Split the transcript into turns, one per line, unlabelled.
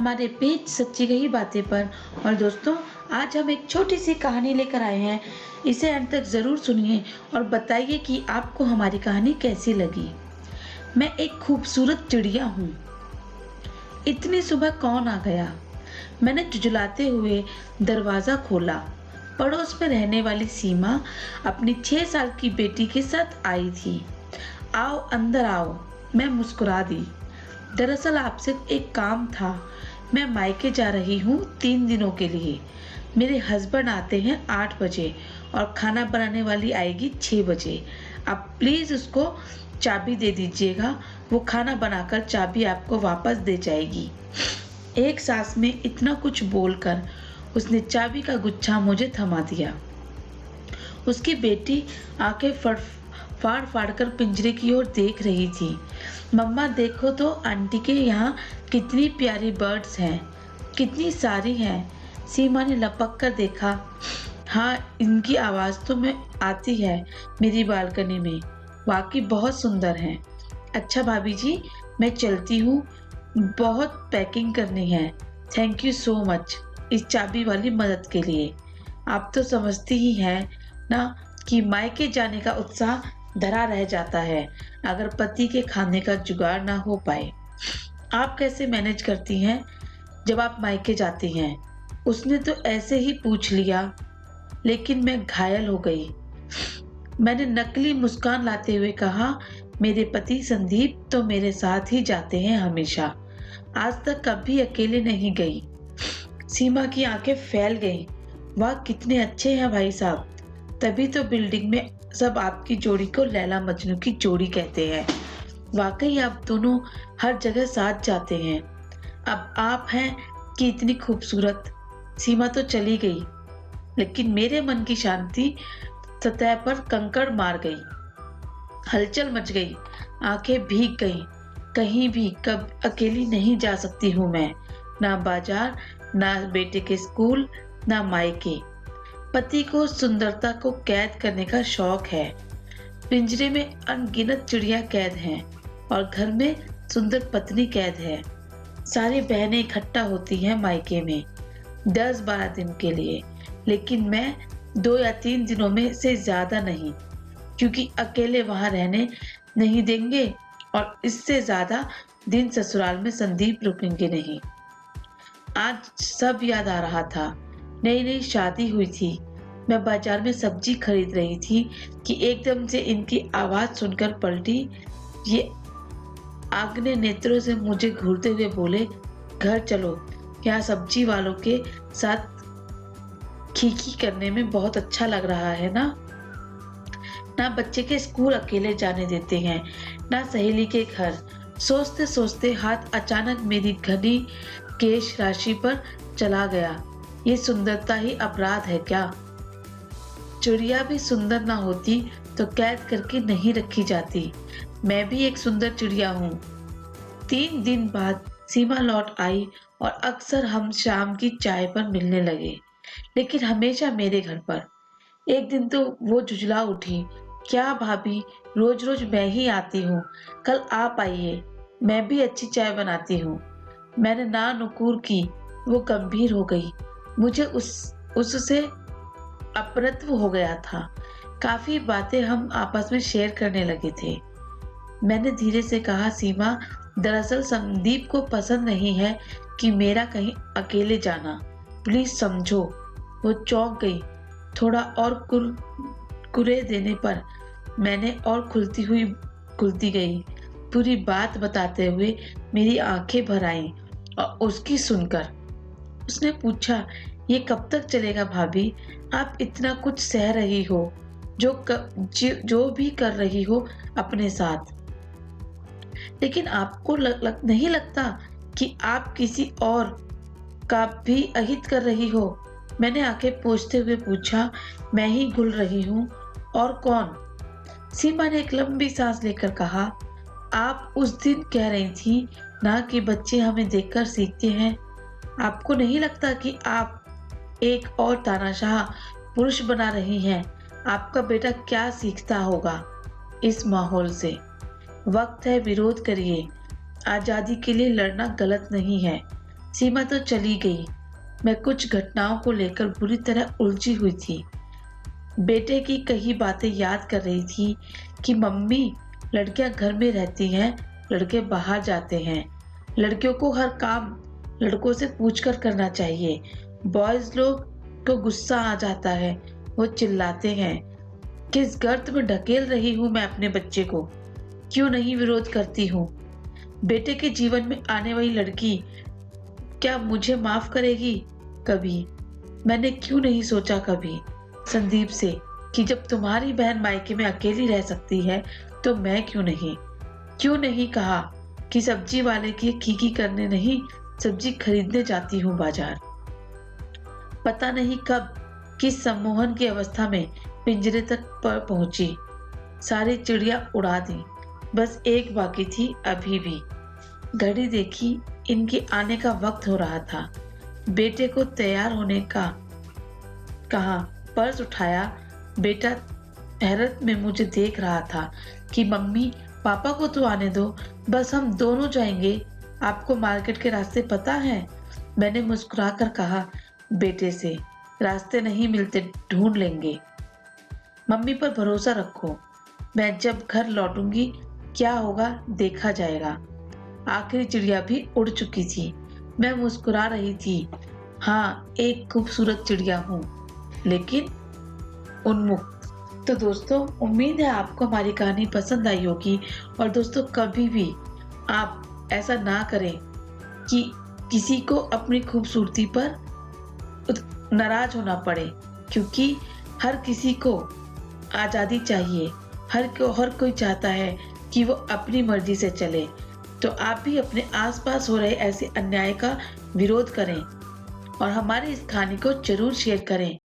हमारे पेज सच्ची गई बातें पर। और दोस्तों, आज हम एक छोटी सी कहानी लेकर आए हैं। इसे अंत तक जरूर सुनिए और बताइए कि आपको हमारी कहानी कैसी लगी। मैं एक खूबसूरत चिड़िया हूँ। इतनी सुबह कौन आ गया? मैंने झुझलाते हुए दरवाजा खोला। पड़ोस में रहने वाली सीमा अपनी 6 साल की बेटी के साथ आई थी। आओ अंदर आओ, मैं मुस्कुरा दी। दरअसल आपसे एक काम था। मैं मायके जा रही हूँ 3 दिनों के लिए। मेरे हस्बैंड आते हैं 8 बजे और खाना बनाने वाली आएगी 6 बजे। आप प्लीज उसको चाबी दे दीजिएगा। वो खाना बनाकर चाबी आपको वापस दे जाएगी। एक सांस में इतना कुछ बोलकर उसने चाबी का गुच्छा मुझे थमा दिया। उसकी बेटी आंखें फाड़ फाड़ कर पिंजरे की ओर देख रही थी। मम्मा देखो तो आंटी के यहाँ कितनी प्यारी बर्ड्स हैं, कितनी सारी हैं। सीमा ने लपक कर देखा। हाँ, इनकी आवाज तो मैं आती है मेरी बालकनी में। वाकई बहुत सुंदर हैं। अच्छा भाभी जी, मैं चलती हूँ, बहुत पैकिंग करनी है। थैंक यू सो मच इस चाबी वाली मदद के लिए। आप तो समझती ही हैं ना कि मायके जाने का उत्साह धरा रह जाता है अगर पति के खाने का जुगाड़ ना हो पाए। आप कैसे मैनेज करती हैं जब आप मायके जाती हैं? उसने तो ऐसे ही पूछ लिया, लेकिन मैं घायल हो गई। मैंने नकली मुस्कान लाते हुए कहा, मेरे पति संदीप तो मेरे साथ ही जाते हैं हमेशा। आज तक कभी अकेले नहीं गई। सीमा की आंखें फैल गईं। वाह, कितने अच्छे हैं भाई साहब। तभी तो बिल्डिंग में सब आपकी जोड़ी को लैला मजनू की जोड़ी कहते हैं। वाकई आप दोनों हर जगह साथ जाते हैं। अब आप हैं कि इतनी खूबसूरत। सीमा तो चली गई, लेकिन मेरे मन की शांति सतह पर कंकड़ मार गई। हलचल मच गई, आंखें भीग गईं। कहीं भी कब अकेली नहीं जा सकती हूँ मैं। ना बाजार, ना बेटे के स्कूल, ना मायके। पति को सुंदरता को कैद करने का शौक है। पिंजरे में अनगिनत चिड़िया कैद हैं और घर में सुंदर पत्नी कैद है। सारी बहनें इकट्ठा होती हैं मायके में 10-12 दिन के लिए, लेकिन मैं 2 या 3 दिनों में से ज्यादा नहीं, क्योंकि अकेले वहां रहने नहीं देंगे और इससे ज्यादा दिन ससुराल में संदीप रुकेंगे नहीं। आज सब याद आ रहा था। नई नई शादी हुई थी। मैं बाजार में सब्जी खरीद रही थी कि एकदम से इनकी आवाज सुनकर पलटी। ये आग्ने नेत्रों से मुझे घूरते हुए बोले, घर चलो, यहाँ सब्जी वालों के साथ खीखी करने में बहुत अच्छा लग रहा है ना। ना बच्चे के स्कूल अकेले जाने देते हैं, ना सहेली के घर। सोचते सोचते हाथ अचानक मेरी घनी केश राशि पर चला गया। ये सुंदरता ही अपराध है क्या? चिड़िया भी सुंदर ना होती तो कैद करके नहीं रखी जाती। मैं भी एक सुंदर चिड़िया हूँ। 3 दिन बाद सीमा लौट आई और अक्सर हम शाम की चाय पर मिलने लगे, लेकिन हमेशा मेरे घर पर। एक दिन तो वो झुझला उठी, क्या भाभी, रोज रोज मैं ही आती हूँ, कल आप आइए, मैं भी अच्छी चाय बनाती हूँ। मैंने ना नुकुर की। वो गंभीर हो गई। मुझे उससे अपरत्व हो गया था। काफी बातें हम आपस में शेयर करने लगे थे। मैंने धीरे से कहा, सीमा, दरअसल संदीप को पसंद नहीं है कि मेरा कहीं अकेले जाना। प्लीज समझो। वो चौंक गई। थोड़ा और कुरे देने पर मैंने और खुलती गई। पूरी बात बताते हुए मेरी आंखें भर आईं और उसकी सुनकर उसने पूछा, ये कब तक चलेगा भाभी? आप इतना कुछ सह रही हो, जो भी कर रही हो अपने साथ, लेकिन आपको नहीं लगता कि आप किसी और का भी अहित कर रही हो? मैंने आंखें पोंछते हुए पूछा। मैं ही घुल रही हूँ, और कौन? सीमा ने एक लंबी सांस लेकर कहा, आप उस दिन कह रही थी ना कि बच्चे हमें देखकर सीखते हैं। आपको नहीं लगता कि आप एक और तानाशाह पुरुष बना रही हैं? आपका बेटा क्या सीखता होगा इस माहौल से? वक्त है, विरोध करिए। आजादी के लिए लड़ना गलत नहीं है। सीमा तो चली गई। मैं कुछ घटनाओं को लेकर बुरी तरह उलझी हुई थी। बेटे की कही बातें याद कर रही थी कि मम्मी, लड़कियां घर में रहती हैं, लड़के बाहर जाते हैं। लड़कियों को हर काम लड़कों से पूछकर करना चाहिए। बॉयज लोग को गुस्सा आ जाता है, वो चिल्लाते हैं। किस गर्त में ढकेल रही हूँ मैं अपने बच्चे को? क्यों नहीं विरोध करती हूँ? बेटे के जीवन में आने वाली लड़की क्या मुझे माफ करेगी कभी? मैंने क्यों नहीं सोचा कभी संदीप से कि जब तुम्हारी बहन मायके में अकेली रह सकती है तो मैं क्यों नहीं? क्यों नहीं कहा कि सब्जी वाले की खीखी करने नहीं, सब्जी खरीदने जाती हूँ बाजार। पता नहीं कब किस सम्मोहन की अवस्था में पिंजरे तक पहुंची। सारी चिड़िया उड़ा दी, बस एक बाकी थी अभी भी। घड़ी देखी, इनके आने का वक्त हो रहा था। बेटे को तैयार होने का कहा, पर्स उठाया। बेटा हैरत में मुझे देख रहा था कि मम्मी, पापा को तो आने दो, बस हम दोनों जाएंगे। आपको मार्केट के रास्ते पता है? मैंने मुस्कुराकर कहा बेटे से। रास्ते नहीं मिलते, ढूंढ लेंगे। मम्मी पर भरोसा रखो, मैं जब घर लौटूंगी क्या होगा देखा जाएगा। आखिरी चिड़िया भी उड़ चुकी थी। मैं मुस्कुरा रही थी। हाँ, एक खूबसूरत चिड़िया हूँ, लेकिन उन्मुक्त। तो दोस्तों, उम्मीद है आपको हमारी कहानी पसंद आई होगी। और दोस्तों, कभी भी आप ऐसा ना करें कि किसी को अपनी खूबसूरती पर नाराज होना पड़े, क्योंकि हर किसी को आज़ादी चाहिए। हर कोई चाहता है कि वो अपनी मर्जी से चले। तो आप भी अपने आसपास हो रहे ऐसे अन्याय का विरोध करें और हमारी इस कहानी को जरूर शेयर करें।